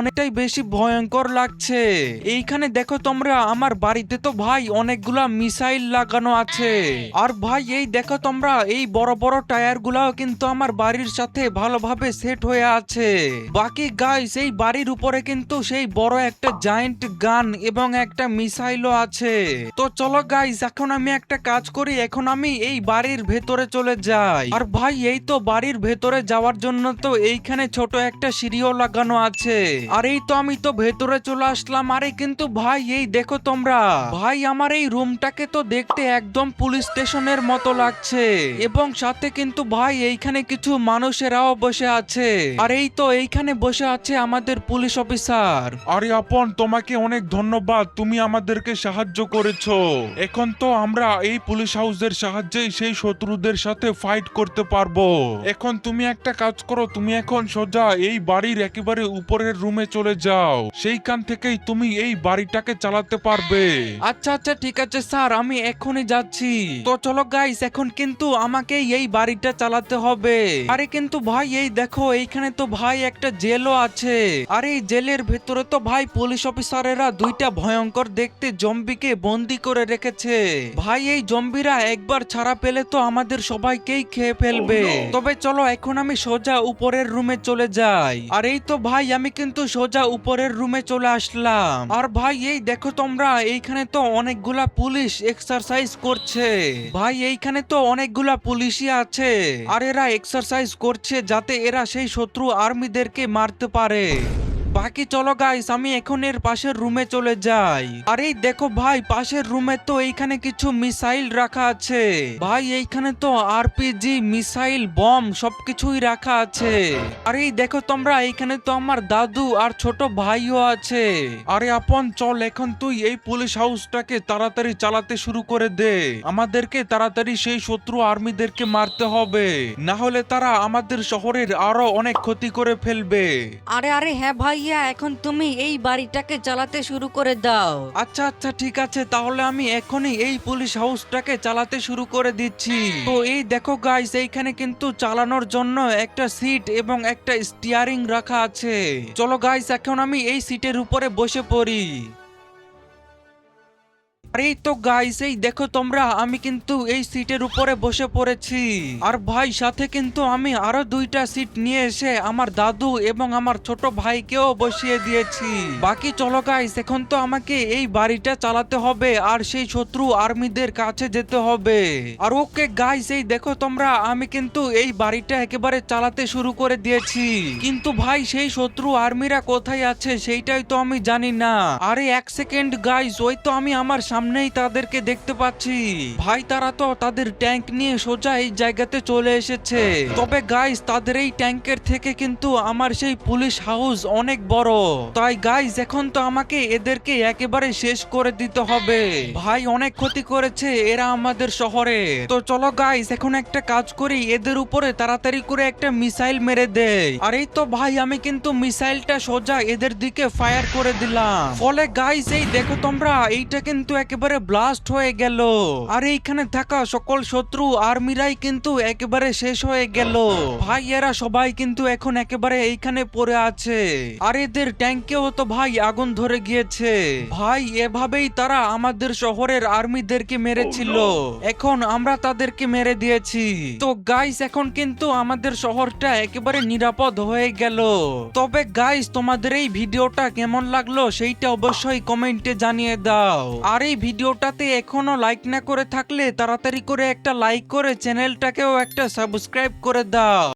অনেকটাই বেশি ভয়ঙ্কর লাগছে। এইখানে দেখো তোমরা, আমার বাড়িতে তো ভাই অনেকগুলা মিসাইল লাগানো আছে। আর ভাই এই দেখো তোমরা, এই বড় বড় টায়ার গুলাও কিন্তু আমার বাড়ির সাথে ভালোভাবে সেট হয়ে আছে। বাকি গাইস, এই বাড়ির উপরে কিন্তু সেই বড় একটা জায়ান্ট গান এবং একটা মিসাইলও আছে। তো চলো গাইস, এখন আমি একটা কাজ করি, এখন আমি এই বাড়ির ভেতরে চলে যাই। আর ভাই এই তো বাড়ির ভেতরে যাওয়ার জন্য তো এইখানে ছোট একটা সিঁড়িও লাগানো আছে। আর এই তো আমি তো ভেতরে চলে আসলাম। আরে কিন্তু ভাই এই দেখো তোমরা, ভাই আমার এই রুমটাকে তো দেখতে একদম পুলিশ স্টেশনের মতো লাগছে। এবং সাথে কিন্তু ভাই এইখানে কিছু মানুষেরাও বসে আছে। আর এই তো এইখানে বসে আছে আমাদের পুলিশ অফিসার। আরে আপন, তোমাকে অনেক ধন্যবাদ, তুমি আমাদেরকে সাহায্য করেছো। এখন তো আমরা এই পুলিশ হাউসের সাহায্যেই সেই শত্রুদের সাথে ফাইট করতে পারবো। এখন তুমি একটা কাজ করো, তুমি এখন সোজা এই বাড়ির একেবারে উপরের রুমে চলে যাও, সেইখান থেকেই তুমি এই বাড়িটাকে চালাতে পারবে। আচ্ছা আচ্ছা ঠিক আছে স্যার, আমি এখনই যাচ্ছি। তো চলো গাইস, এখন কিন্তু আমাকে এই বাড়িটা চালাতে হবে। আরে কিন্তু ভাই এই দেখো, এইখানে তো ভাই একটা জেলও আছে। আর এই জেলের ভেতরে তো ভাই পুলিশ অফিসারেরা দুইটা ভয়ঙ্কর দেখতে জম্বিকে বন্দি করে রেখেছে। ভাই এই জম্বিরা একবার ছাড়া পেলে তো আমাদের সবাইকেই খেয়ে ফেলবে। তবে চলো এখন আমি সোজা উপরের রুমে চলে যাই। আর এই তো ভাই আমি কিন্তু সোজা উপরের রুমে চলে আসলাম। আর ভাই এই দেখো তোমরা, এইখানে তো অনেকগুলা পুলিশ এক্সারসাইজ করছে। ভাই এইখানে তো অনেকগুলা পুলিশই আছে। আর এরা এক্সারসাইজ করছে যাতে এরা সেই শত্রু আর্মিদেরকে মারতে পারে। বাকি চলো গাইস, আমি এখন এর পাশের রুমে চলে যাই। আর এই দেখো ভাই, পাশের রুমে তো এইখানে কিছু মিসাইল রাখা আছে। ভাই এইখানে তো আরপিজি, মিসাইল, বম সবকিছুই রাখা আছে। আর এই দেখো তোমরা, এইখানে তো আমার দাদু আর ছোট ভাইও আছে। আরে আপন চল, এখন তুই এই পুলিশ হাউসটাকে তাড়াতাড়ি চালাতে শুরু করে দে। আমাদেরকে তাড়াতাড়ি সেই শত্রু আর্মিদেরকে মারতে হবে, না হলে তারা আমাদের শহরের আরো অনেক ক্ষতি করে ফেলবে। আরে আরে হ্যাঁ ভাইয়া, এখন তুমি এই বাড়িটাকে চালাতে শুরু করে দাও। আচ্ছা আচ্ছা ঠিক আছে, তাহলে আমি এখনই এই পুলিশ হাউসটাকে চালাতে শুরু করে দিচ্ছি। তো এই দেখো গাইস, এইখানে কিন্তু চালানোর জন্য একটা সিট এবং একটা স্টিয়ারিং রাখা আছে। চলো গাইস, এখন আমি এই সিটের উপরে বসে পড়ি। আর এই তো গাইস, এই দেখো তোমরা, আমি কিন্তু এই সিটের উপরে বসে পড়েছি। আর ভাই সাথে কিন্তু আমি আরো দুইটা সিট নিয়ে এসে আমার দাদু এবং আমার ছোট ভাইকেও বসিয়ে দিয়েছি। বাকি চলো গাইস, এখন তো আমাকে এই বাড়িটা চালাতে হবে আর সেই শত্রু আর্মিদের কাছে যেতে হবে। আর ওকে গাইস, এই দেখো তোমরা, আমি কিন্তু এই বাড়িটা একেবারে চালাতে শুরু করে দিয়েছি। কিন্তু ভাই সেই শত্রু আর্মিরা কোথায় আছে সেইটাই তো আমি জানি না। আরে এক সেকেন্ড গাইস, ওই তো আমি আমার সামনেই তাদেরকে দেখতে পাচ্ছি। ভাই তারা তো তাদের ট্যাঙ্ক নিয়ে সোজা এই জায়গাতে চলে এসেছে। তবে গাইস, তাদের এই ট্যাঙ্কের থেকে কিন্তু আমার সেই পুলিশ হাউস অনেক বড়। তাই গাইস, এখন তো আমাকে এদেরকে একেবারে শেষ করে দিতে হবে। ভাই অনেক ক্ষতি করেছে এরা আমাদের শহরে। তো চলো গাইস, এখন একটা কাজ করি, এদের উপরে তাড়াতাড়ি করে একটা মিসাইল মেরে দেই। আর এই তো ভাই, আমি কিন্তু মিসাইলটা সোজা এদের দিকে ফায়ার করে দিলাম। ফলে গাইস, এই দেখো তোমরা, এইটা কিন্তু একেবারে ব্লাস্ট হয়ে গেল। আর এইখানে থাকা সকল শত্রু আর্মিরাই কিন্তু একেবারে শেষ হয়ে গেল। ভাই এরা সবাই কিন্তু এখন একেবারে এইখানে পড়ে আছে। আর এদের ট্যাঙ্কেও তো ভাই আগুন ধরে গিয়েছে। ভাই এভাবেই তারা আমাদের শহরের আর্মিদেরকে মেরেছিল। এখন আমরা তাদেরকে মেরে দিয়েছি। তো গাইস, এখন কিন্তু আমাদের শহরটা একেবারে নিরাপদ হয়ে গেল। তবে গাইস, তোমাদের এই ভিডিওটা কেমন লাগলো সেইটা অবশ্যই কমেন্টে জানিয়ে দাও। আর এই ভিডিওটাতে এখনো লাইক না করে থাকলে তাড়াতাড়ি করে একটা লাইক করে চ্যানেলটাকেও একটা সাবস্ক্রাইব করে দাও।